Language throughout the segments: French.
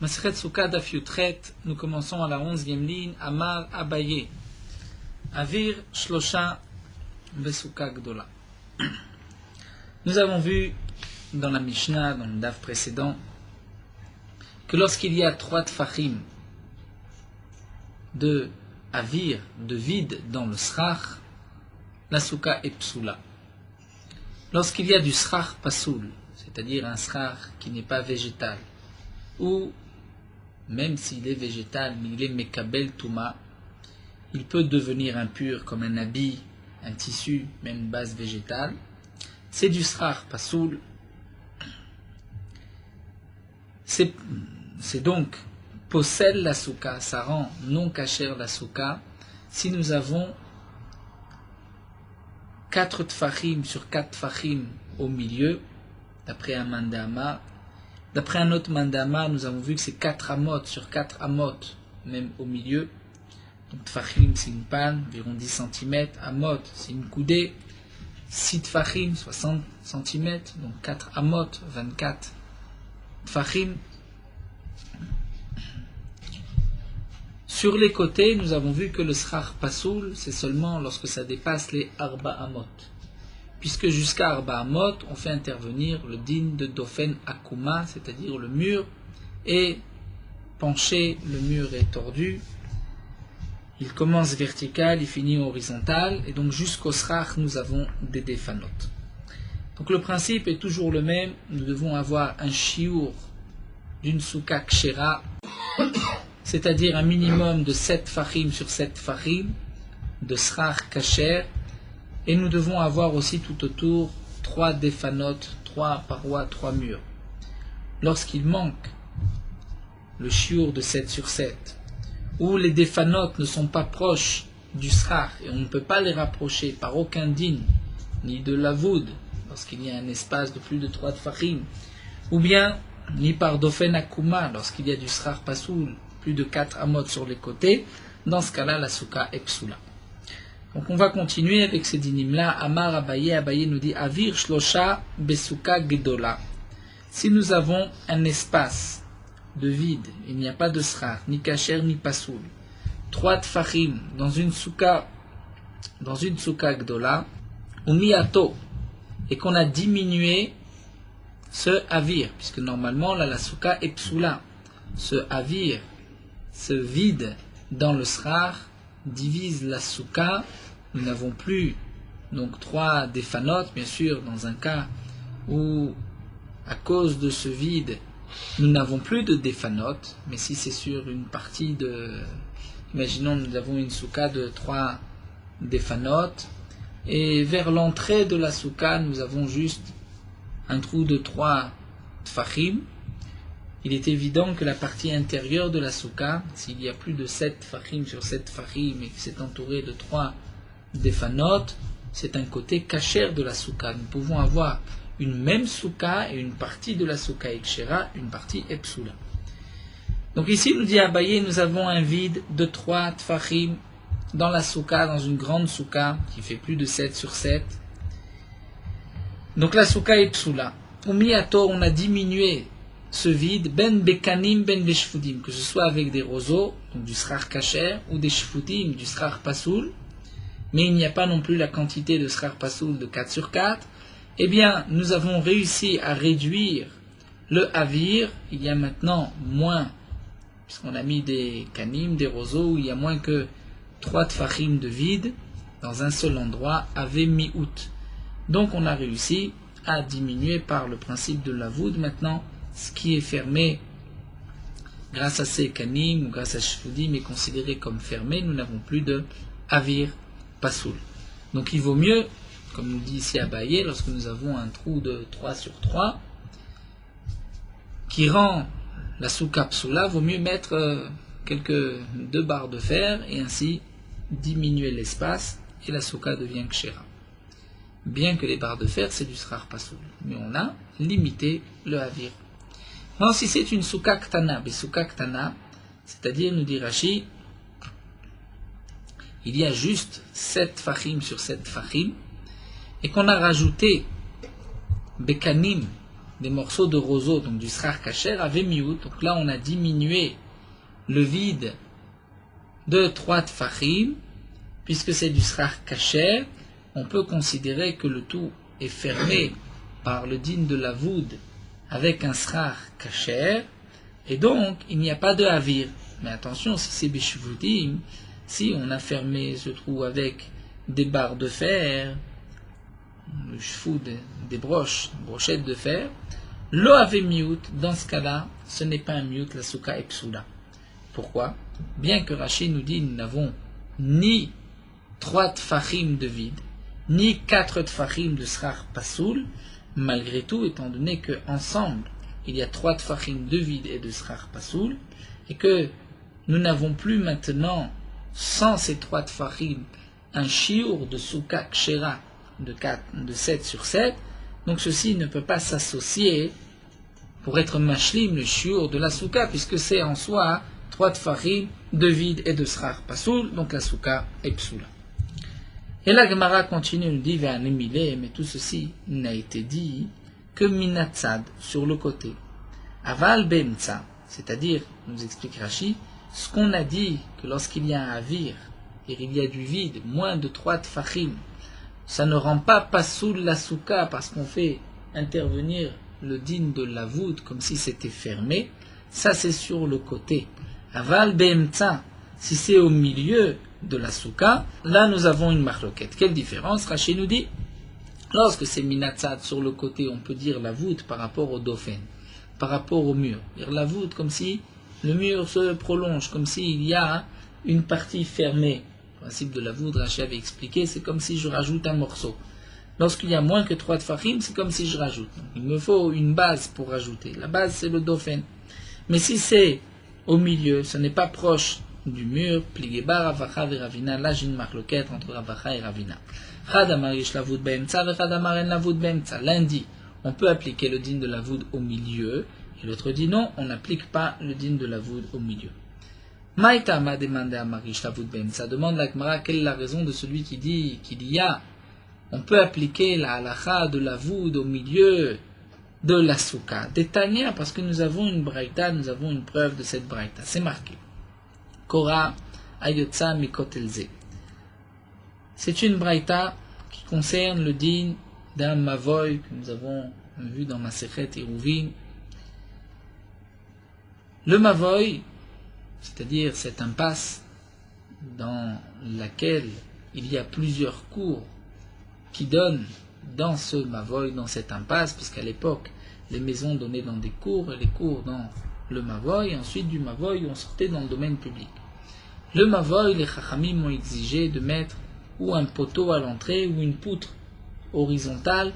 Masechet Sukkah Daf Yutret, nous commençons à la 11e ligne. Amar Abaye, Avir Shlosha Besukah Gdola. Nous avons vu dans la Mishnah, dans le Daf précédent, que lorsqu'il y a 3 tfachim de Avir, de vide dans le Srach, la Sukkah est psoula. Lorsqu'il y a du Srach Pasoul, c'est-à-dire un Srach qui n'est pas végétal, ou même s'il est végétal, mais il est Mekabel Touma, il peut devenir impur comme un habit, un tissu, même base végétale. C'est du Srach Pasoul. C'est donc possède la Souka, ça rend non cachère la Souka, si nous avons 4 tfachim sur 4 tfachim au milieu, d'après un mandama. D'après un autre mandama, nous avons vu que c'est 4 amot sur 4 amot, même au milieu. Donc tfachim, c'est une panne, environ 10 cm. Amot, c'est une coudée. 6 tfachim, 60 cm. Donc 4 amot, 24 tfachim. Sur les côtés, nous avons vu que le srach pasoul, c'est seulement lorsque ça dépasse les arba amot. Puisque jusqu'à arba amot, on fait intervenir le din de dofen akuma, c'est-à-dire le mur est penché, le mur est tordu. Il commence vertical, il finit horizontal, et donc jusqu'au srach, nous avons des défanot. Donc le principe est toujours le même, nous devons avoir un shiur d'une souka kshera, c'est-à-dire un minimum de 7 fachim sur 7 fachim, de srach kasher, et nous devons avoir aussi tout autour 3 défanot, 3 parois, 3 murs. Lorsqu'il manque le shiur de 7 sur 7, où les défanot ne sont pas proches du srach, et on ne peut pas les rapprocher par aucun din, ni de l'avoud, lorsqu'il y a un espace de plus de 3 fachim, ou bien ni par dofen akuma, lorsqu'il y a du srach pasoul, plus de 4 amot sur les côtés, dans ce cas-là, la souka est psoula. Donc on va continuer avec ces dinim-là. Amar Abaye, Abaye nous dit Avir Shlosha Besukah Gedola. Si nous avons un espace de vide, il n'y a pas de srach, ni kasher, ni pasoul, 3 tfachim dans une souka Gdola, ou miato, et qu'on a diminué ce avir, puisque normalement là la souka est psoula. Ce avir, ce vide dans le srach divise la souka. Nous n'avons plus donc 3 défanot, bien sûr, dans un cas où, à cause de ce vide, nous n'avons plus de défanot, mais si c'est sur une partie de... Imaginons, nous avons une souka de 3 défanot, et vers l'entrée de la souka, nous avons juste un trou de 3 tfachim. Il est évident que la partie intérieure de la souka, s'il y a plus de 7 fachim sur 7 fachim et que c'est entouré de 3 défanot, c'est un côté kasher de la souka. Nous pouvons avoir une même souka et une partie de la souka ekshera, une partie epsula. Donc ici, nous dit Abaye, nous avons un vide de 3 tfachim dans la souka, dans une grande souka qui fait plus de 7 sur 7. Donc la souka est psoula. Au miato, on a diminué ce vide, ben bekanim, ben beshfudim, que ce soit avec des roseaux, donc du srach kasher, ou des shfudim, du srach pasoul, mais il n'y a pas non plus la quantité de srach pasoul de 4 sur 4, eh bien, nous avons réussi à réduire le avir. Il y a maintenant moins, puisqu'on a mis des kanim, des roseaux, où il y a moins que 3 tfachim de vide, dans un seul endroit, ave mi-out. Donc on a réussi à diminuer par le principe de l'avoud maintenant, ce qui est fermé grâce à ces kanim ou grâce à shfudim est considéré comme fermé. Nous n'avons plus de avir pasoul. Donc il vaut mieux, comme nous dit ici Abaye, lorsque nous avons un trou de 3 sur 3 qui rend la souka psoula, vaut mieux mettre quelques 2 barres de fer et ainsi diminuer l'espace et la souka devient kshera. Bien que les barres de fer c'est du srach pasoul, mais on a limité le avir. Non, si c'est une souka ktana, c'est-à-dire, nous dit Rashi, il y a juste 7 fachim sur 7 fachim, et qu'on a rajouté bekanim des morceaux de roseau, donc du srar kacher, avait miout. Donc là, on a diminué le vide de 3 tfachim, puisque c'est du srar kacher, on peut considérer que le tout est fermé par le din de la voûte avec un srar kacher, et donc il n'y a pas de havir. Mais attention, si c'est bishvudim, si on a fermé ce trou avec des barres de fer, le chevou des brochettes de fer, lo avait miout, dans ce cas-là, ce n'est pas un miout, la souka est psoula. Pourquoi? Bien que Rachid nous dit nous n'avons ni 3 tfachim de vide, ni 4 tfachim de srar pasoul, malgré tout, étant donné qu'ensemble, il y a 3 tfachim de vide et de srar pasoul, et que nous n'avons plus maintenant, sans ces 3 tfachim, un shiur de souka kshera de 7 sur 7, donc ceci ne peut pas s'associer pour être mashlim le shiur de la souka, puisque c'est en soi 3 tfachim de vide et de srar pasoul, donc la souka est psoula. Et la Gemara continue, nous dit mais tout ceci n'a été dit que minatzad, sur le côté. Aval be'emtsa, c'est-à-dire, nous explique Rashi, ce qu'on a dit que lorsqu'il y a un avir, et il y a du vide, moins de 3 tfachim, ça ne rend pas pasoul la souka parce qu'on fait intervenir le din de la voûte comme si c'était fermé, ça c'est sur le côté. Aval be'emtsa, si c'est au milieu de la souka, là nous avons une marloquette. Quelle différence? Rashi nous dit, lorsque c'est minatzad sur le côté, on peut dire la voûte par rapport au dauphin, par rapport au mur. Dire la voûte comme si le mur se prolonge, comme s'il y a une partie fermée. Le principe de la voûte, Rashi avait expliqué, c'est comme si je rajoute un morceau. Lorsqu'il y a moins que 3 tfachim, c'est comme si je rajoute. Donc, il me faut une base pour rajouter. La base, c'est le dauphin. Mais si c'est au milieu, ce n'est pas proche du mur, pligebar, avacha et ravina, là j'ai une marloquette entre avacha et ravina. Chadamar yish la voûte be'emtsa, vechadamar en la voûte be'emtsa. L'un dit, on peut appliquer le din de la voûte au milieu, et l'autre dit non, on n'applique pas le din de la voûte au milieu. Maïta m'a demandé à Marish la voûte be'emtsa, demande la Gemara quelle est la raison de celui qui dit qu'il y a, on peut appliquer la halacha de la voûte au milieu de la souka. Détania, parce que nous avons une braïta, nous avons une preuve de cette braïta. C'est marqué. Kora ayotsa mikotelze. C'est une braïta qui concerne le din d'un mavoy que nous avons vu dans Masechet Eruvin. Le mavoy, c'est-à-dire cette impasse dans laquelle il y a plusieurs cours qui donnent dans ce mavoy, dans cette impasse, puisqu'à l'époque les maisons donnaient dans des cours et les cours dans le mavoy, et ensuite du mavoy on sortait dans le domaine public. Le mavoy, les chachamim ont exigé de mettre ou un poteau à l'entrée ou une poutre horizontale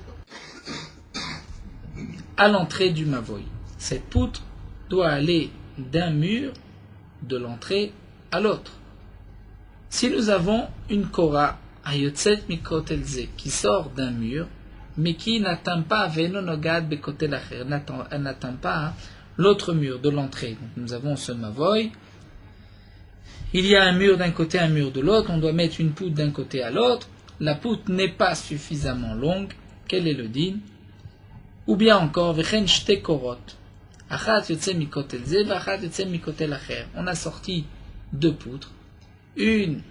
à l'entrée du mavoy. Cette poutre doit aller d'un mur de l'entrée à l'autre. Si nous avons une kora ayotset mikotelze qui sort d'un mur, mais qui n'atteint pas venonogad bekotel acher, n'atteint pas l'autre mur de l'entrée. Donc nous avons ce mavoy. Il y a un mur d'un côté, un mur de l'autre, on doit mettre une poutre d'un côté à l'autre, la poutre n'est pas suffisamment longue, quel est le din? Ou bien encore, vechen shte korot, achat yotse mikotel ze, achat yotse mikotel acher. On a sorti 2 poutres, une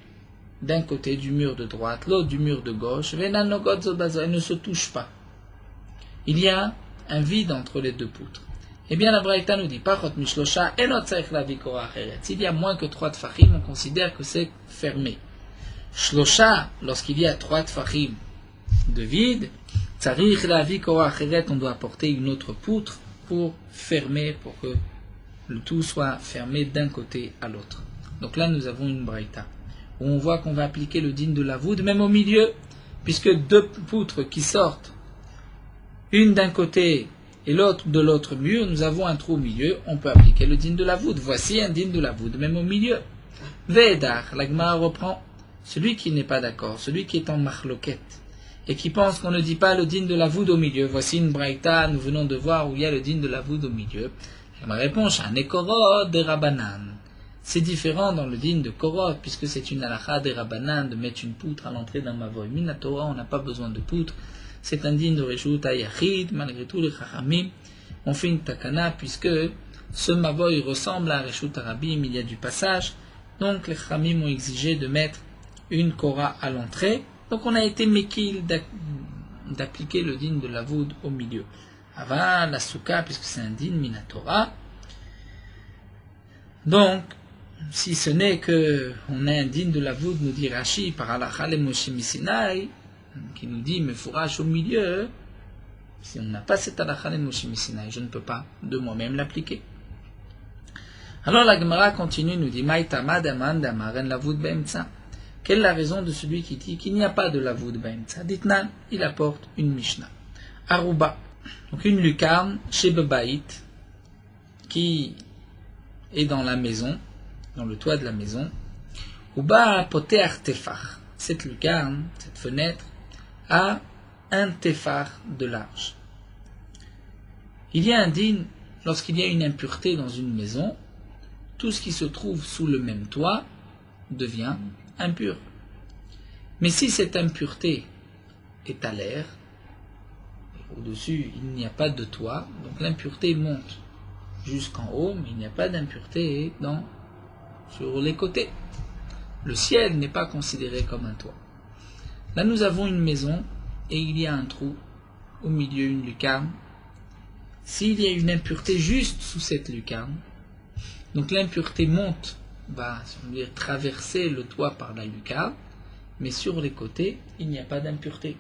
d'un côté du mur de droite, l'autre du mur de gauche, venanogod zobazo, elles ne se touchent pas. Il y a un vide entre les 2 poutres. Eh bien, la Braïta nous dit, s'il y a moins que 3 tfachim, on considère que c'est fermé. Shlosha, lorsqu'il y a 3 tfachim de vide, on doit apporter une autre poutre pour fermer, pour que le tout soit fermé d'un côté à l'autre. Donc là, nous avons une Braïta, où on voit qu'on va appliquer le din de la voûte, même au milieu, puisque 2 poutres qui sortent, une d'un côté et l'autre de l'autre mur, nous avons un trou au milieu, on peut appliquer le din de la voûte. Voici un din de la voûte, même au milieu. Vedar, la Gemara reprend, celui qui n'est pas d'accord, celui qui est en marloquette, et qui pense qu'on ne dit pas le din de la voûte au milieu. Voici une braïta, nous venons de voir où il y a le din de la voûte au milieu. La Gemara répond, Shane korot de Rabanan. C'est différent dans le din de korot, puisque c'est une halakha des Rabanan de mettre une poutre à l'entrée d'un mavoy. Minatora, on n'a pas besoin de poutre. c'est un din de Reshut Hayachid, malgré tout les Chachamim ont fait une takana, puisque ce Mavoy ressemble à Reshut Harabim, il y a du passage, donc les Chachamim ont exigé de mettre une Korah à l'entrée, donc on a été mekil d'appliquer le din de Lavoud au milieu. Avant la Souka, puisque c'est un din Minatora, donc, si ce n'est qu'on a un din de Lavoud, nous dit Rashi, par Halacha le Moshe Misinaï, qui nous dit, mais fourrage au milieu, si on n'a pas cet Halacha le Moshe Misinaï, je ne peux pas de moi-même l'appliquer. Alors la Gemara continue, nous dit, Maïtama daman damaren Lavoud be'emtsa. Quelle est la raison de celui qui dit qu'il n'y a pas de Lavoud be'emtsa? Ditnan, il apporte une Mishnah. Aruba, donc une lucarne chez Bebaït, qui est dans la maison, dans le toit de la maison. Uba poter tefar. Cette lucarne, cette fenêtre, a un tefar de large. Il y a un din, lorsqu'il y a une impureté dans une maison, tout ce qui se trouve sous le même toit devient impur. Mais si cette impureté est à l'air, au-dessus il n'y a pas de toit, donc l'impureté monte jusqu'en haut, mais il n'y a pas d'impureté sur les côtés. Le ciel n'est pas considéré comme un toit. Là nous avons une maison et il y a un trou, au milieu une lucarne. S'il y a une impureté juste sous cette lucarne, donc l'impureté monte, va traverser le toit par la lucarne, mais sur les côtés, il n'y a pas d'impureté.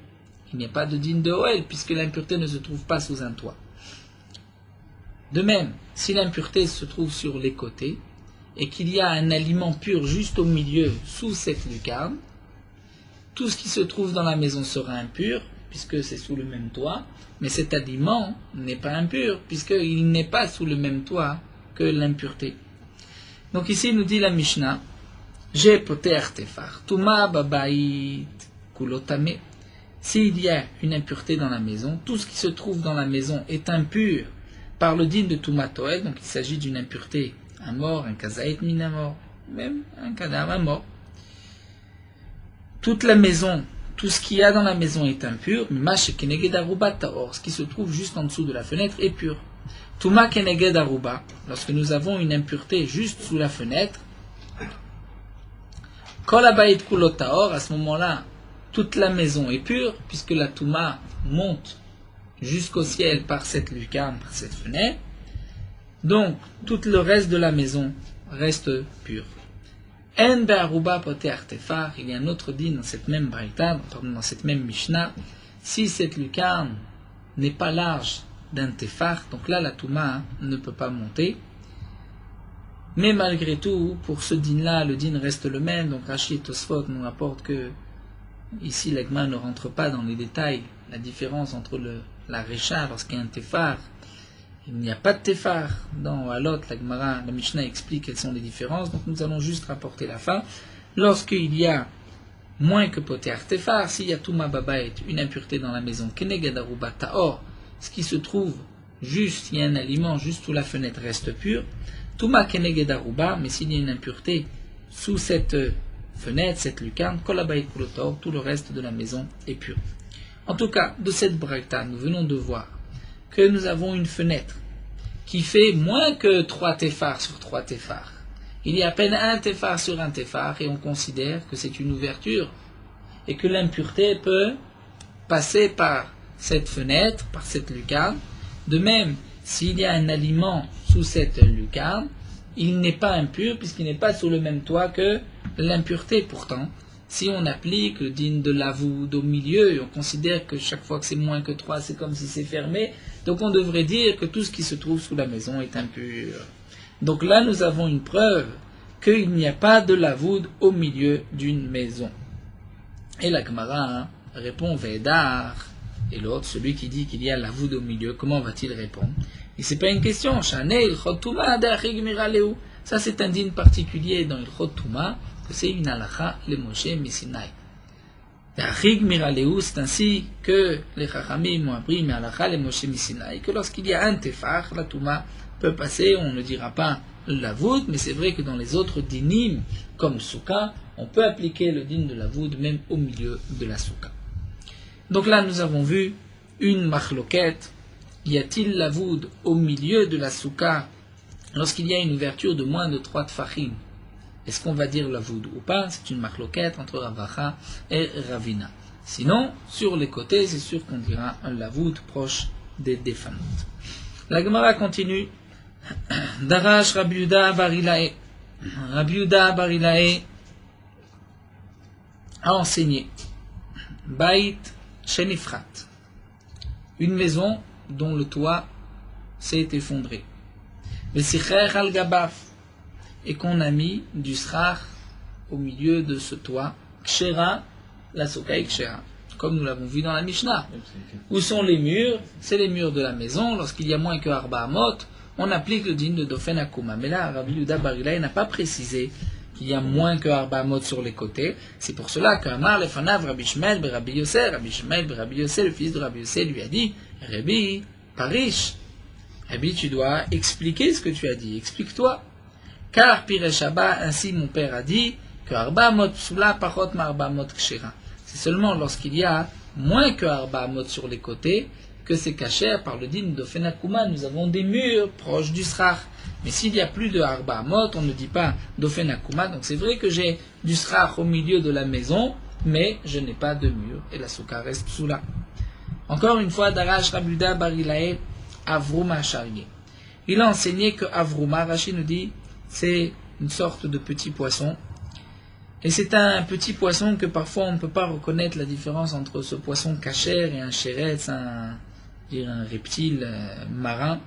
Il n'y a pas de din de Oel, puisque l'impureté ne se trouve pas sous un toit. De même, si l'impureté se trouve sur les côtés, et qu'il y a un aliment pur juste au milieu, sous cette lucarne, tout ce qui se trouve dans la maison sera impur, puisque c'est sous le même toit, mais cet aliment n'est pas impur, puisqu'il n'est pas sous le même toit que l'impureté. Donc ici, nous dit la Mishnah, j'ai poter tefar, tuma babaït kulotame. S'il y a une impureté dans la maison, tout ce qui se trouve dans la maison est impur par le din de Tuma Toel, donc il s'agit d'une impureté, un mort, un kazaït minamor, même un cadavre, un mort. Toute la maison, tout ce qu'il y a dans la maison est impur, mais ce qui se trouve juste en dessous de la fenêtre est pur. Tuma keneged aruba, lorsque nous avons une impureté juste sous la fenêtre, kol habayit kulo taor, à ce moment-là, toute la maison est pure, puisque la Tuma monte jusqu'au ciel par cette lucarne, par cette fenêtre. Donc, tout le reste de la maison reste pur. En be'aruba poter tefar, il y a un autre din dans cette même braïta, dans cette même Mishnah, si cette lucarne n'est pas large d'un tefar, donc là la Touma ne peut pas monter. Mais malgré tout, pour ce din-là, le din reste le même, donc Rashi et Tosfot nous rapportent que ici l'Agma ne rentre pas dans les détails, la différence entre la Recha lorsqu'il y a un tefar. Il n'y a pas de tefar dans Halot, la Mishnah explique quelles sont les différences, donc nous allons juste rapporter la fin. Lorsqu'il y a moins que poter tefar, s'il y a Tuma Babaet, une impureté dans la maison, Keneged Aruba Taor, ce qui se trouve juste, il y a un aliment juste sous la fenêtre reste pur, Tuma Keneged Aruba, mais s'il y a une impureté sous cette fenêtre, cette lucarne, Kolabait Kulotor, tout le reste de la maison est pur. En tout cas, de cette braïta, nous venons de voir que nous avons une fenêtre qui fait moins que 3 téphars sur 3 téphars. Il y a à peine un téphar sur un téphar et on considère que c'est une ouverture et que l'impureté peut passer par cette fenêtre, par cette lucarne. De même, s'il y a un aliment sous cette lucarne, il n'est pas impur puisqu'il n'est pas sous le même toit que l'impureté. Pourtant, si on applique le din de Lavoud au milieu et on considère que chaque fois que c'est moins que 3, c'est comme si c'est fermé, donc on devrait dire que tout ce qui se trouve sous la maison est impur. Donc là, nous avons une preuve qu'il n'y a pas de Lavoud au milieu d'une maison. Et la Gemara répond Vedar. Et l'autre, celui qui dit qu'il y a Lavoud au milieu, comment va-t-il répondre? Et c'est pas une question. Ça, c'est un din particulier dans Ilchot Tuma, que c'est une halakha le Moshe Misinaï. C'est ainsi que les Chachamim ont appris halakha le Moshe Misinaï, que lorsqu'il y a un tefar, la Touma peut passer, on ne dira pas Lavoud, mais c'est vrai que dans les autres dinim, comme Souka, on peut appliquer le din de Lavoud même au milieu de la Souka. Donc là, nous avons vu une machloket. Y a-t-il lavoud au milieu de la souka lorsqu'il y a une ouverture de moins de 3 tfachim? Est-ce qu'on va dire lavoud ou pas? C'est une machloket entre Ravacha et Ravina. Sinon, sur les côtés, c'est sûr qu'on dira un lavoud proche des défanot. La Gemara continue. Darash Rabbi Yehuda bar Hilae. Rabbi Yehuda bar Hilae a enseigné Bait Shenifrat, une maison dont le toit s'est effondré. Vesicher al Gabaf, et qu'on a mis du srach au milieu de ce toit. Kshera, la souka est kshera, comme nous l'avons vu dans la Mishnah. Où sont les murs? C'est les murs de la maison. Lorsqu'il y a moins que Arba Amot, on applique le din de Dofen Akuma. Mais là, Rabbi Yehuda bar Hilae n'a pas précisé qu'il y a moins que Arba Amot sur les côtés. C'est pour cela qu'Amar Lefanav Rabbi Shmuel be Rabbi Yossé, Rabbi Shmuel be Rabbi Yossé, le fils de Rabbi Yossé, lui a dit, Rabbi, Parish, Rabbi, tu dois expliquer ce que tu as dit, explique-toi. Car Piresh Abba, ainsi mon père a dit, que Arba Amot Psula Pachot ma Arba Amot Kshera. C'est seulement lorsqu'il y a moins que Arba Amot sur les côtés que c'est caché par le din de Fenakuma. Nous avons des murs proches du srach. Mais s'il y a plus de Arba Amot, on ne dit pas d'Ofenakuma. Donc c'est vrai que j'ai du srach au milieu de la maison, mais je n'ai pas de mur. Et la souka reste Psula. Encore une fois, Darash Rabbi Yehuda bar Hilae Avruma Charrier. Il a enseigné que Avruma, Rashi nous dit, c'est une sorte de petit poisson. Et c'est un petit poisson que parfois on ne peut pas reconnaître la différence entre ce poisson cachère et un chéretz, un reptile marin.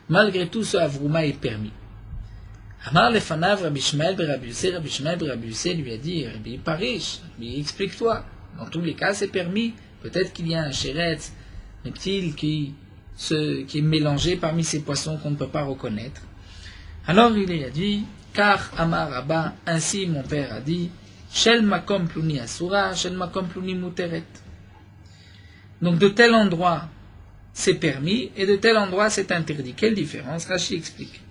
Malgré tout, ce Avruma est permis. Amar lefanav Rabbi Shmuel be Rabbi Yossé, Rabbi Shmuel be Rabbi Yossé lui a dit, Rabbi Parish, Rabbi, explique-toi. Dans tous les cas, c'est permis. Peut-être qu'il y a un chéretz, reptile qui est mélangé parmi ces poissons qu'on ne peut pas reconnaître. Alors il lui a dit, car Amar Abba, ainsi mon père a dit, Shel makom pluni asura, shel makom pluni muteret. Donc de tel endroit c'est permis et de tel endroit c'est interdit. Quelle différence? Rashi explique.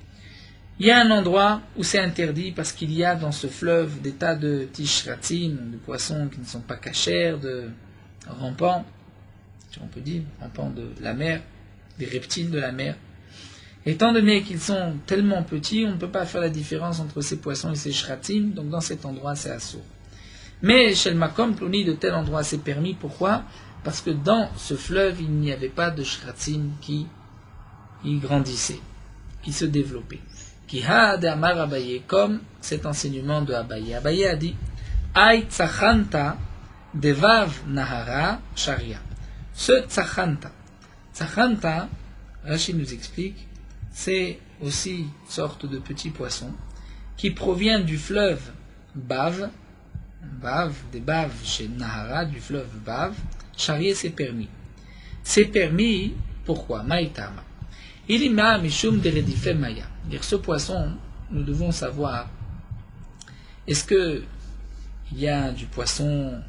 Il y a un endroit où c'est interdit parce qu'il y a dans ce fleuve des tas de tishratim, de poissons qui ne sont pas cachers, de rampants, on peut dire, rampants de la mer, des reptiles de la mer. Étant donné qu'ils sont tellement petits, on ne peut pas faire la différence entre ces poissons et ces shratim, donc dans cet endroit c'est assourd. Mais chez le makom pluni, de tel endroit c'est permis. Pourquoi? Parce que dans ce fleuve il n'y avait pas de shratim qui grandissaient, qui se développaient. Ki ha de Amar Abaye, comme cet enseignement de Abaye. Abaye a dit, Ay tzachanta devav nahara sharia. Ce tzachanta, Rashi nous explique, c'est aussi une sorte de petit poisson qui provient du fleuve Bav, des Bav chez Nahara, du fleuve Bav. Charrier, c'est permis. C'est permis, pourquoi? Maïtama. Ilima mishum deredife maya. Dire ce poisson, nous devons savoir, est-ce que il y a du poisson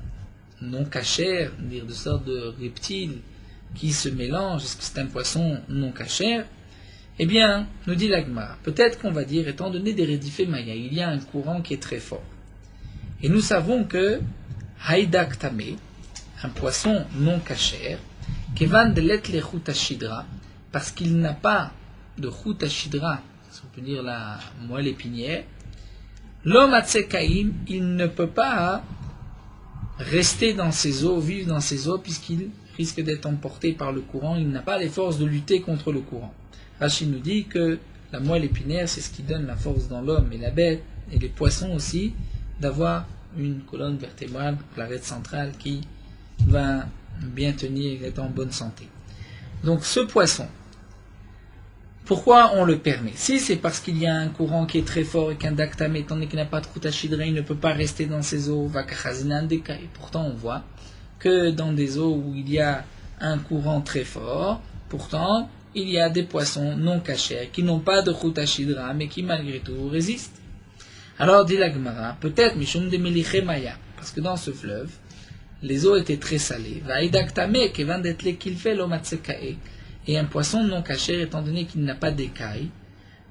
non cachère, dire de sorte de reptile qui se mélange, est-ce que c'est un poisson non cachère? Eh bien, nous dit l'Agmara, peut-être qu'on va dire, étant donné des rédifés maya, il y a un courant qui est très fort. Et nous savons que Haïdak Tamé, un poisson non cachère, Kevan de let le chutashidra, parce qu'il n'a pas de chutashidra, si on peut dire la moelle épinière, l'homme atsekaim, il ne peut pas rester dans ses eaux, vivre dans ses eaux, puisqu'il risque d'être emporté par le courant, il n'a pas les forces de lutter contre le courant. Rachid nous dit que la moelle épinière, c'est ce qui donne la force dans l'homme et la bête, et les poissons aussi, d'avoir une colonne vertébrale, l'arête centrale, qui va bien tenir et être en bonne santé. Donc ce poisson, pourquoi on le permet? Si c'est parce qu'il y a un courant qui est très fort et qu'un dactame, étant donné qu'il n'a pas de chutashidra, il ne peut pas rester dans ses eaux, et pourtant on voit que dans des eaux où il y a un courant très fort, pourtant il y a des poissons non cachers qui n'ont pas de chutashidra mais qui malgré tout résistent. Alors dit la Gemara, peut-être mishum de meliche maya, parce que dans ce fleuve les eaux étaient très salées. Et un poisson non caché, étant donné qu'il n'a pas d'écailles,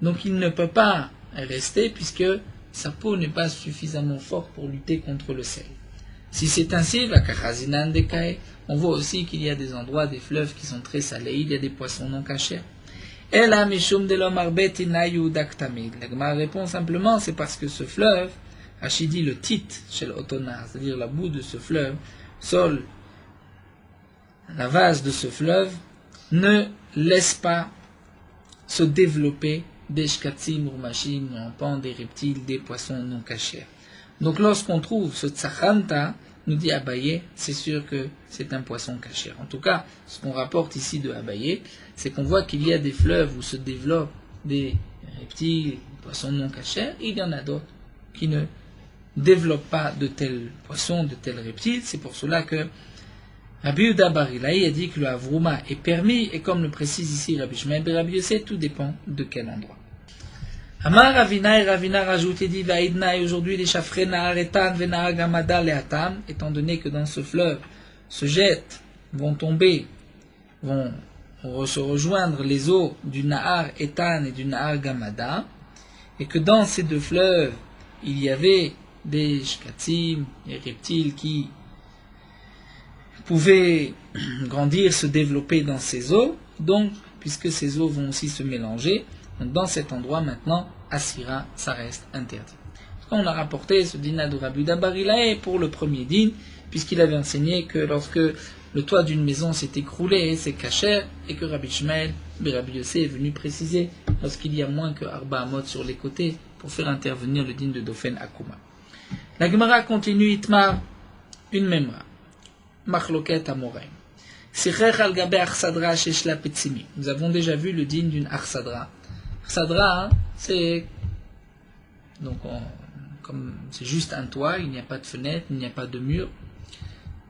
donc il ne peut pas rester puisque sa peau n'est pas suffisamment forte pour lutter contre le sel. Si c'est ainsi, on voit aussi qu'il y a des endroits, des fleuves qui sont très salés, il y a des poissons non cachés. La Gemara répond simplement, c'est parce que ce fleuve, Hachidi le titre chez l'Otona, c'est-à-dire la boue de ce fleuve, sol, la vase de ce fleuve, ne laisse pas se développer des shkatzim, urmachim, des reptiles, des poissons non cachés. Donc lorsqu'on trouve ce tsachanta, nous dit Abaye, c'est sûr que c'est un poisson caché. En tout cas, ce qu'on rapporte ici de Abaye, c'est qu'on voit qu'il y a des fleuves où se développent des reptiles, des poissons non cachés, et il y en a d'autres qui ne développent pas de tels poissons, de tels reptiles. C'est pour cela que Rabbi Yehuda bar Ilai a dit que le Havrouma est permis, et comme le précise ici Rabbi Shmuel ben Rabbi Yossé, tout dépend de quel endroit. Amar Ravina, et Ravina rajoute et dit Vaïdna, et aujourd'hui les chafré Nahar Etan Venahar Gamada Leatam, étant donné que dans ce fleuve se jettent, vont tomber, vont se rejoindre les eaux du Nahar Etan et du Nahar Gamada, et que dans ces deux fleuves il y avait des shkatzim, des reptiles qui pouvaient grandir, se développer dans ces eaux, donc puisque ces eaux vont aussi se mélanger, donc dans cet endroit maintenant, Asira, ça reste interdit. On a rapporté ce dîner de Rabbi Yehuda bar Ilai pour le premier dîner, puisqu'il avait enseigné que lorsque le toit d'une maison s'est écroulé, c'est kasher, et que Rabbi Shmuel ben Rabbi Yossé est venu préciser lorsqu'il y a moins que Arba Amot sur les côtés pour faire intervenir le dîner de Dofen Akuma. La Gemara continue Itmar, une memra. Machloket Amoraim. Nous avons déjà vu le dîne d'une arsadra. Arsadra, c'est donc comme c'est juste un toit, il n'y a pas de fenêtre, il n'y a pas de mur.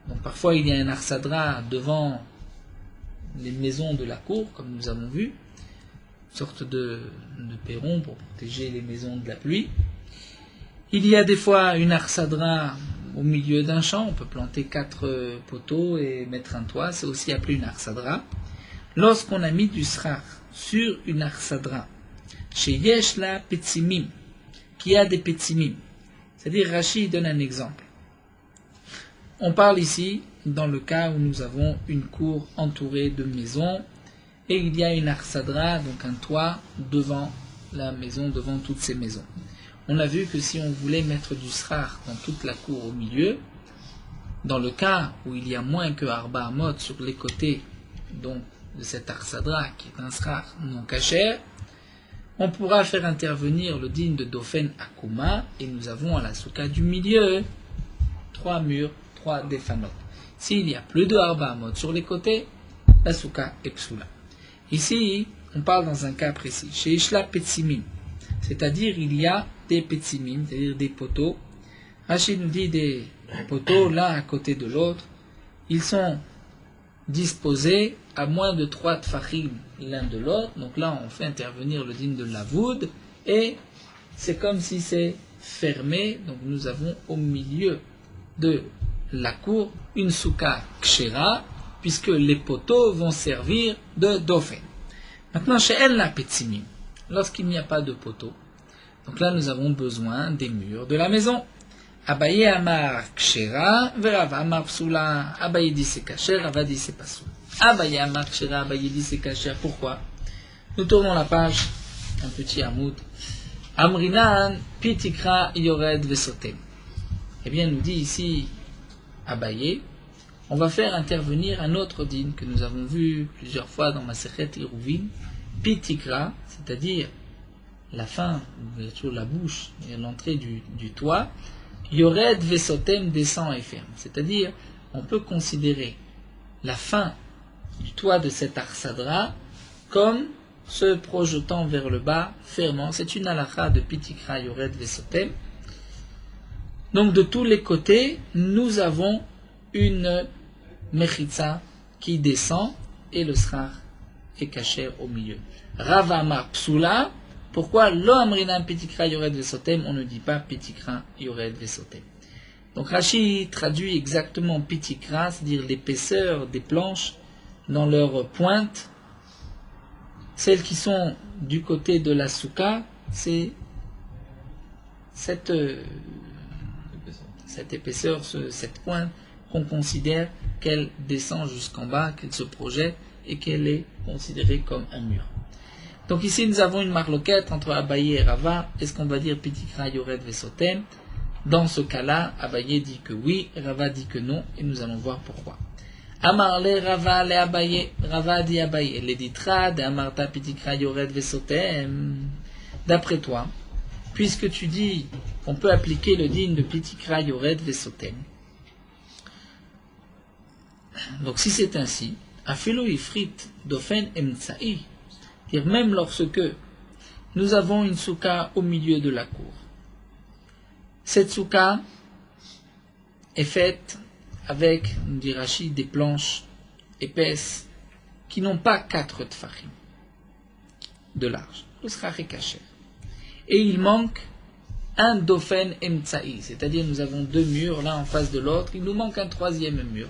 Donc parfois il y a un arsadra devant les maisons de la cour, comme nous avons vu, une sorte de perron pour protéger les maisons de la pluie. Il y a des fois une arsadra au milieu d'un champ, on peut planter 4 poteaux et mettre un toit, c'est aussi appelé une arsadra. Lorsqu'on a mis du srar sur une arsadra, chez Yeshla Petsimim, qui a des Petsimim, c'est-à-dire Rashi donne un exemple. On parle ici dans le cas où nous avons une cour entourée de maisons et il y a une arsadra, donc un toit devant la maison, devant toutes ces maisons. On a vu que si on voulait mettre du srar dans toute la cour au milieu, dans le cas où il y a moins que Arba Amot sur les côtés donc, de cette arsadra, qui est un srar non kasher, on pourra faire intervenir le dîne de Dofen Akuma, et nous avons à la souka du milieu 3 murs, 3 défanot. S'il y a plus de Arba Amot sur les côtés, la souka est psoula. Ici, on parle dans un cas précis, chez Ishla Petsimim, c'est-à-dire il y a des petsimim, c'est-à-dire des poteaux. Rachid nous dit des poteaux l'un à côté de l'autre. Ils sont disposés à moins de 3 tfachim l'un de l'autre. Donc là, on fait intervenir le dîne de Lavoud et c'est comme si c'est fermé. Donc nous avons au milieu de la cour une souka kshera puisque les poteaux vont servir de dofen. Maintenant, chez El la petsimim, lorsqu'il n'y a pas de poteaux, donc là, nous avons besoin des murs de la maison. Abaye amar kshera, verava amar psula. Abaye dit c'est kasher, Rava dit c'est pas soul. Abaye amar kshera, Abaye dit c'est kasher. Pourquoi? Nous tournons la page, un petit hamoud. Amrinan pitikra yored vesotem. Eh bien, nous dit ici Abaye, on va faire intervenir un autre dîne que nous avons vu plusieurs fois dans Masechet Eruvin. Pitikra, c'est-à-dire la fin, la bouche et l'entrée du toit, Yored Vesotem descend et ferme. C'est-à-dire, on peut considérer la fin du toit de cet arsadra comme se projetant vers le bas, fermant. C'est une halakha de Pitikra Yored Vesotem. Donc, de tous les côtés, nous avons une mechitza qui descend et le srar est caché au milieu. Ravama Psula. Pourquoi lo amrinan pitikra yored vesotem, on ne dit pas pitikra yored vesotem. Donc Rashi traduit exactement pitikra, c'est-à-dire l'épaisseur des planches dans leur pointe. Celles qui sont du côté de la souka, c'est cette cette épaisseur, cette pointe, qu'on considère qu'elle descend jusqu'en bas, qu'elle se projette et qu'elle est considérée comme un mur. Donc ici nous avons une marloquette entre Abaye et Rava. Est-ce qu'on va dire Pitikra Yored Vesotem? Dans ce cas-là, Abaye dit que oui, Rava dit que non, et nous allons voir pourquoi. Amar le Rava le Abaye, Rava dit Abaye, le ditra de Amarta Pitikra Yored Vesotem. D'après toi, puisque tu dis qu'on peut appliquer le din de Pitikra Yored Vesotem, donc si c'est ainsi, Afilo Ifrit Dofen Emtsa'i, dire même lorsque nous avons une souka au milieu de la cour, cette souka est faite avec, on dit Rashi, des planches épaisses qui n'ont pas 4 tfachim de large. Le schach est caché. Et il manque un dofen emtsa'i, c'est-à-dire nous avons 2 murs l'un en face de l'autre, il nous manque un 3e mur.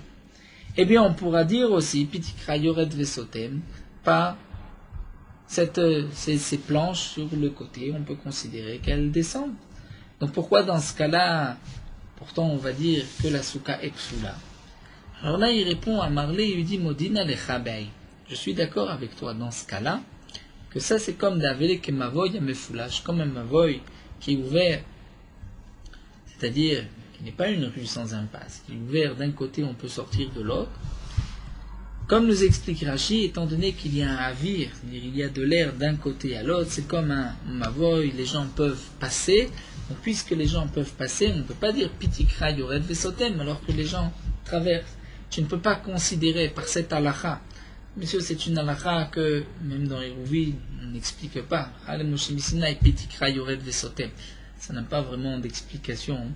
Eh bien on pourra dire aussi, Pitikra Yored Vesotem, par ces planches sur le côté, on peut considérer qu'elles descendent. Donc pourquoi dans ce cas-là, pourtant on va dire que la souka est psoula? Alors là il répond à Marley, il lui dit Modina le Chabei. Je suis d'accord avec toi dans ce cas-là, que ça c'est comme d'avele que mavoy à mefoulage, comme un mavoy qui est ouvert, c'est-à-dire qui n'est pas une rue sans impasse, qui est ouvert d'un côté on peut sortir de l'autre. Comme nous explique Rashi, étant donné qu'il y a un avir, c'est-à-dire il y a de l'air d'un côté à l'autre, c'est comme un mavoy, les gens peuvent passer. Donc, puisque les gens peuvent passer, on ne peut pas dire Pitikra Yored Vesotem alors que les gens traversent. Tu ne peux pas considérer par cette halakha. Monsieur, c'est une halakha que, même dans Hérouville, on n'explique pas. Pitikra Yored Vesotem. Ça n'a pas vraiment d'explication.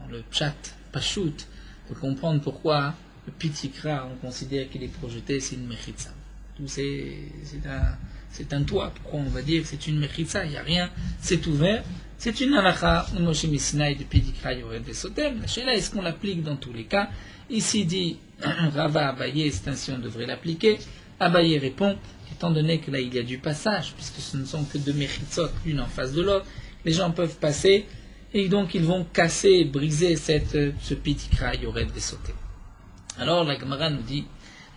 Dans le chat, Pachout, de comprendre pourquoi le Pitikra, on considère qu'il est projeté, c'est une mechitza. C'est un toit. Pourquoi on va dire que c'est une mechitza? Il n'y a rien, c'est ouvert. C'est une halakha de Moshe Misinaï de Pitikra Yored Vesotem. Là, est-ce qu'on l'applique dans tous les cas? Ici dit Rava Abaye, c'est ainsi on devrait l'appliquer. Abaye répond, étant donné que là il y a du passage, puisque ce ne sont que 2 mechitzot, l'une en face de l'autre, les gens peuvent passer, et donc ils vont casser, briser ce Pitikra Yored Vesotem. Alors la Gemara nous dit,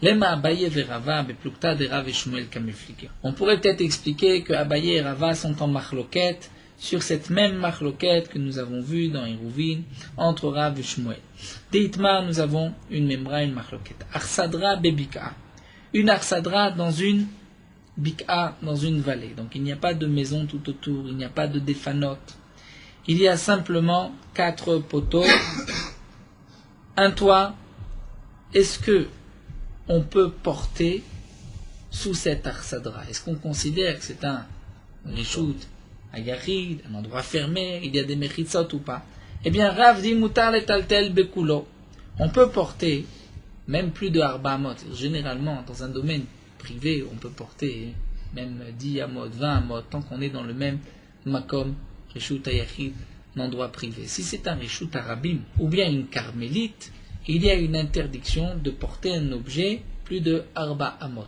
Lema Abaye ve Rava beplukta de Rav et Shmuel kamiflike. On pourrait peut-être expliquer que Abaye et Rava sont en machloket sur cette même machloket que nous avons vue dans Hérouvine entre Rav et Shmuel. Deitmar, nous avons une memra, une machloket. Arsadra bebika. Une arsadra dans une bika, dans une vallée. Donc il n'y a pas de maison tout autour, il n'y a pas de défanote. Il y a simplement 4 poteaux, un toit. Est-ce que on peut porter sous cette arsadra? Est-ce qu'on considère que c'est un reshout, un yarid, un endroit fermé, il y a des mechitzot ou pas? Eh bien, Rav dit mutar et taltel bekulo. On peut porter même plus de arba amot. Généralement, dans un domaine privé, on peut porter même 10 amot, 20 amot, tant qu'on est dans le même makom, reshout ayachid, un endroit privé. Si c'est un reshout arabim ou bien une carmélite, il y a une interdiction de porter un objet plus de arba amot.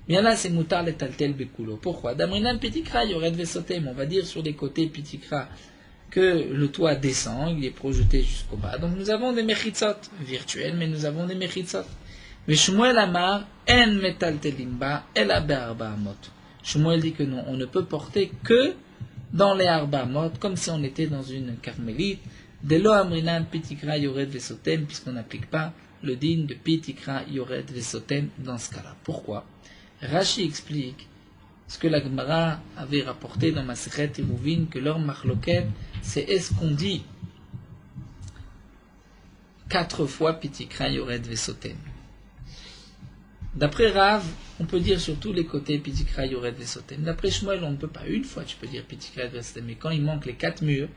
Bien là, c'est mutar le taltel bekulo. Pourquoi? Damrinan pitikra yored vesotem. On va dire sur les côtés pitikra que le toit descend, il est projeté jusqu'au bas. Donc nous avons des mechitzot virtuels, mais nous avons des mechitzot. Mais Shmuel Amar en metaltelimba ela be'arba amot. Shmuel dit que non, on ne peut porter que dans les arba amot, comme si on était dans une carmélite. De lo amrinan pitikra yored vesotem, puisqu'on n'applique pas le din de pitikra yored vesotem dans ce cas-là. Pourquoi? Rashi explique ce que la Gemara avait rapporté dans Masechet Hérouvine, que leur machloket, c'est est-ce qu'on dit 4 fois pitikra yored vesotem. D'après Rav, on peut dire sur tous les côtés pitikra yored vesotem. D'après Shmuel, on ne peut pas une fois, tu peux dire pitikra yored vesotem, mais quand il manque les 4 murs,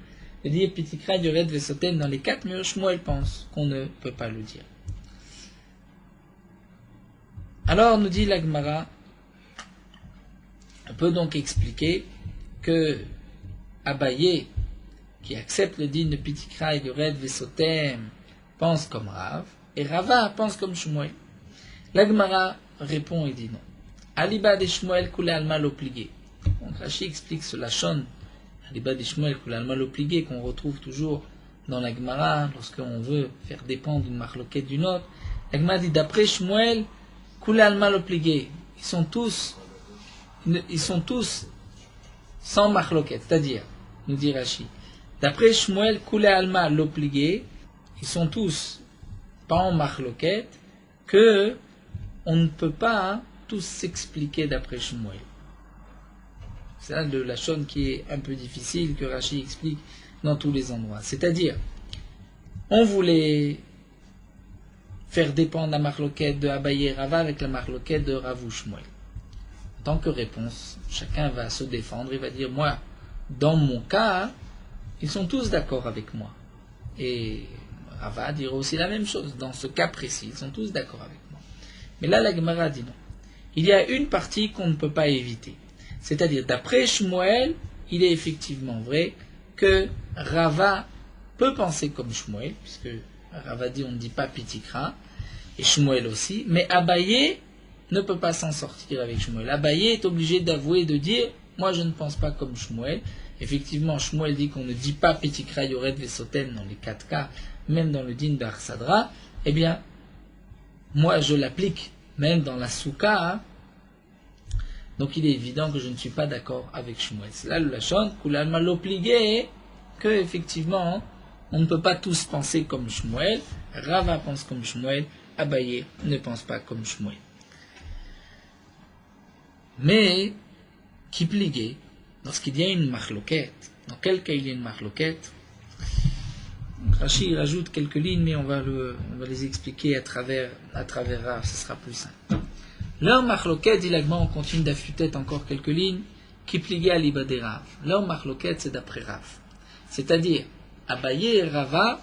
de dire pitikra yored vesotem dans les 4 murs, Shmuel pense qu'on ne peut pas le dire. Alors nous dit la Gemara, on peut donc expliquer que Abaye, qui accepte le din de pitikra yored vesotem, pense comme Rav, et Rava pense comme Shmuel. La Gemara répond et dit non. Aliba de Shmuel koule alma l'oblié. Donc Rashi explique ce lachon, Aliba de Shmuel koule alma l'oblié, qu'on retrouve toujours dans la Gemara, lorsqu'on veut faire dépendre une marloquette d'une autre, la Gemara dit d'après Shmuel, Koulé Alma l'obligé. Ils sont tous sans marloquette, c'est-à-dire, nous dit Rashi, d'après Shmuel, Koulé Alma l'obligé, ils sont tous pas en marloquette, que on ne peut pas tous s'expliquer d'après Shmuel. C'est là la chose qui est un peu difficile, que Rashi explique dans tous les endroits. C'est-à-dire, on voulait faire dépendre la marloquette de Abaye et Rava avec la marloquette de Rav ou Shmuel. En tant que réponse, chacun va se défendre et va dire, moi, dans mon cas, ils sont tous d'accord avec moi. Et Rava dira aussi la même chose. Dans ce cas précis, ils sont tous d'accord avec moi. Mais là, la Gemara dit non. Il y a une partie qu'on ne peut pas éviter. C'est-à-dire, d'après Shmuel, il est effectivement vrai que Rava peut penser comme Shmuel, puisque Rava dit on ne dit pas Pitikra, et Shmuel aussi, mais Abaye ne peut pas s'en sortir avec Shmuel. Abaye est obligé d'avouer, de dire, moi je ne pense pas comme Shmuel. Effectivement, Shmuel dit qu'on ne dit pas Pitikra Yored Vesoten dans les 4 cas, même dans le din d'Arsadra. Eh bien, moi je l'applique, même dans la Souka, hein. Donc il est évident que je ne suis pas d'accord avec Shmuel. C'est là le Lachon, Koulalma l'obligé, que effectivement, on ne peut pas tous penser comme Shmuel. Rava pense comme Shmuel, Abaye ne pense pas comme Shmuel. Mais, qui pliguait, lorsqu'il y a une marloquette, dans quel cas il y a une marloquette, Rashi rajoute quelques lignes, mais on va les expliquer à travers Rav, ce sera plus simple. Leur marloquette, dit l'Agma, on continue d'affûter encore quelques lignes, qui pliguait à l'Iba des Rav. Leur marloquette, c'est d'après Rav. C'est-à-dire, Abaye et Rava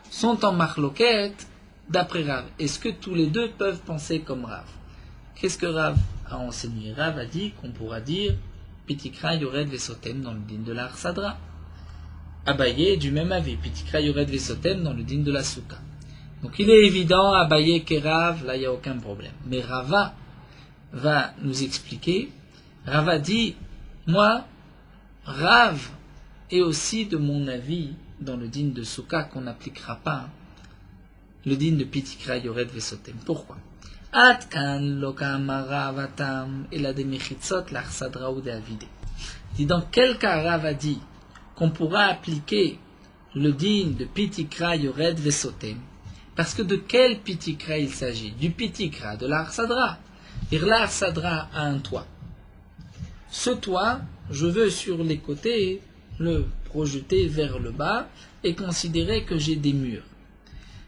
sont en marloquette d'après Rav. Est-ce que tous les deux peuvent penser comme Rav? Qu'est-ce que Rav a enseigné? Rav a dit qu'on pourra dire Pitikra Yored Vesotem dans le din de la Arsadra. Abaye du même avis, Pitikra Yored Vesotem dans le din de la Souka. Donc il est évident, Abaye et Rav, là il n'y a aucun problème. Mais Rava va nous expliquer. Rava dit, moi, Rav est aussi de mon avis dans le din de Souka qu'on n'appliquera pas le din de Pitikra Yored Vesotem. Pourquoi? Atkan lokama Ravatam et la demichitzot l'Arsadra ou d'Avide. Dit dans quel cas Rav a dit qu'on pourra appliquer le din de Pitikra Yored Vesotem? Parce que de quel Pitikra il s'agit? Du Pitikra, de l'Arsadra. L'Arsadra a un toit. Ce toit, je veux sur les côtés le projeter vers le bas et considérer que j'ai des murs.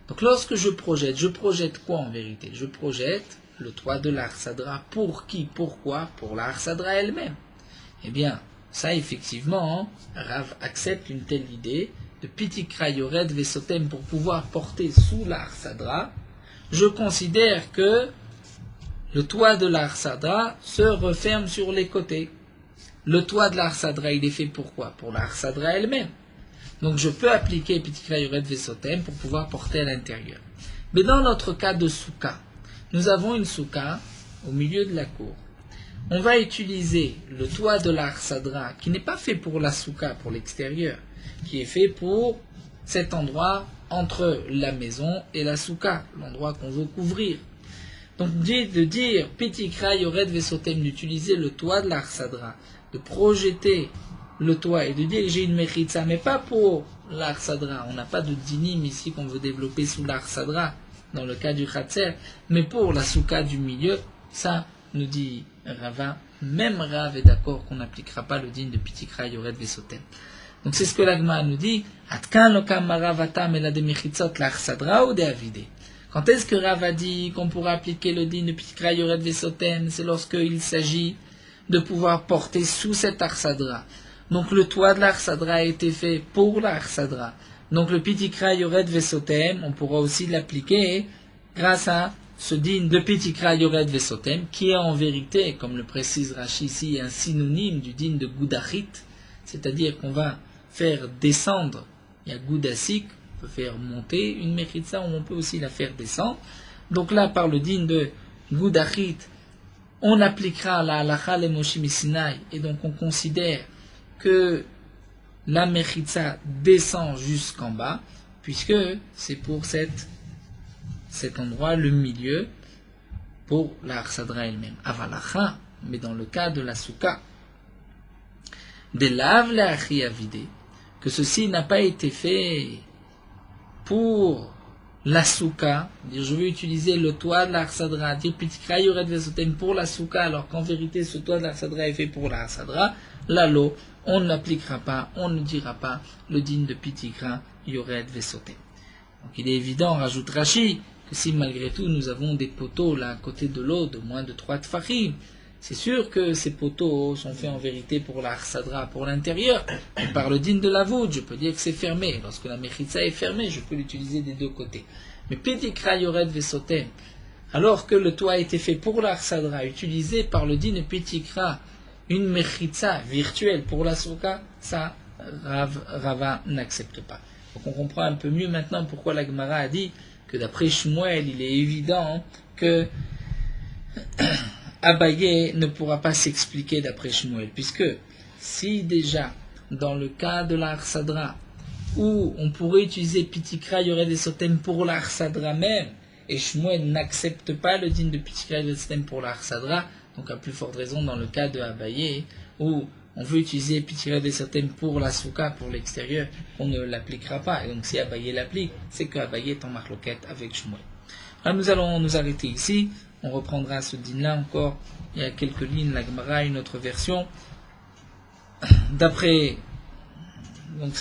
Donc lorsque je projette quoi en vérité? Je projette le toit de l'Arsadra. Pour qui? Pourquoi? Pour l'Arsadra elle-même. Eh bien, ça effectivement, Rav accepte une telle idée de Pitikra Yored Vesotem pour pouvoir porter sous l'Arsadra. Je considère que le toit de l'Arsadra se referme sur les côtés. Le toit de l'Arsadra, il est fait pour quoi? Pour l'Arsadra elle-même. Donc je peux appliquer Pitikra Yored Vesotem pour pouvoir porter à l'intérieur. Mais dans notre cas de Souka, nous avons une Souka au milieu de la cour. On va utiliser le toit de l'Arsadra qui n'est pas fait pour la Souka, pour l'extérieur, qui est fait pour cet endroit entre la maison et la Souka, l'endroit qu'on veut couvrir. Donc de dire Pitikra Yored Vesotem, d'utiliser le toit de l'Arsadra, de projeter le toit et de dire que j'ai une mechitza, mais pas pour l'Arsadra. On n'a pas de dinim ici qu'on veut développer sous l'Arsadra, dans le cas du Khatser, mais pour la Souka du milieu, ça, nous dit Rava, même Rav est d'accord qu'on n'appliquera pas le din de Pitikra Yored Vesotem. Donc c'est ce que l'Agma nous dit, Atkan lokam maravatam et la demichitzot l'Arsadra ou de Avide. Quand est-ce que Rav a dit qu'on pourra appliquer le din de Pitikra Yored Vesotem? C'est lorsqu'il s'agit de pouvoir porter sous cet Arsadra. Donc le toit de l'Arsadra a été fait pour l'Arsadra. Donc le Pitikra Yored Vesotem, on pourra aussi l'appliquer grâce à ce din de Pitikra Yored Vesotem, qui est en vérité, comme le précise Rashi ici, un synonyme du din de Goudachit, c'est-à-dire qu'on va faire descendre, il y a Goudasik, on peut faire monter une Mechitza, ou on peut aussi la faire descendre. Donc là, par le din de Goudachit, on appliquera la halacha le Moshe Sinai, et donc on considère que la Mechitza descend jusqu'en bas. puisque c'est pour cet endroit, le milieu, pour la Arsadra elle-même. Avalacha, mais dans le cas de la Souka, des laves la Achiavide, que ceci n'a pas été fait pour la Souka, dire je veux utiliser le toit de la Arsadra, dire Pitikra Yored Vesotem pour la Souka, alors qu'en vérité ce toit de la Arsadra est fait pour la Arsadra, l'alo, on n'appliquera pas, on ne dira pas le din de Pitikra Yored Vesotem. Donc il est évident, rajoute Rashi, que si malgré tout nous avons des poteaux là à côté de l'eau de moins de 3 tfachim, c'est sûr que ces poteaux sont faits en vérité pour la Arsadra, pour l'intérieur, mais par le din de la voûte, je peux dire que c'est fermé. Lorsque la Mechitza est fermée, je peux l'utiliser des deux côtés. Mais Pitikra Yored Vesotem, alors que le toit a été fait pour la Arsadra, utilisé par le din de Pitikra, une Mechitza virtuelle pour la Souka, ça, Rava n'accepte pas. Donc on comprend un peu mieux maintenant pourquoi la Gemara a dit que d'après Shmuel, il est évident que Abaye ne pourra pas s'expliquer d'après Shmuel, puisque si déjà, dans le cas de la Arsadra, où on pourrait utiliser Pitikra Yored Vesotem pour la Arsadra même, et Shmuel n'accepte pas le din de Pitikra Yored Vesotem pour la Arsadra, donc à plus forte raison dans le cas de Abaye, où on veut utiliser Pitikra Yored Vesotem pour la Souka, pour l'extérieur, on ne l'appliquera pas. Et donc si Abaye l'applique, c'est que Abaye est en marloquette avec Shmuel. Alors nous allons nous arrêter ici. On reprendra ce din-là encore. Il y a quelques lignes, la Gemara, une autre version. D'après, donc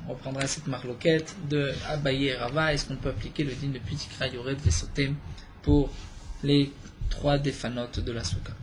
on reprendra cette marloquette de Abaye et Rava. Est-ce qu'on peut appliquer le din de Pitikra Yored Vesotem pour les 3 défanotes de la Souka?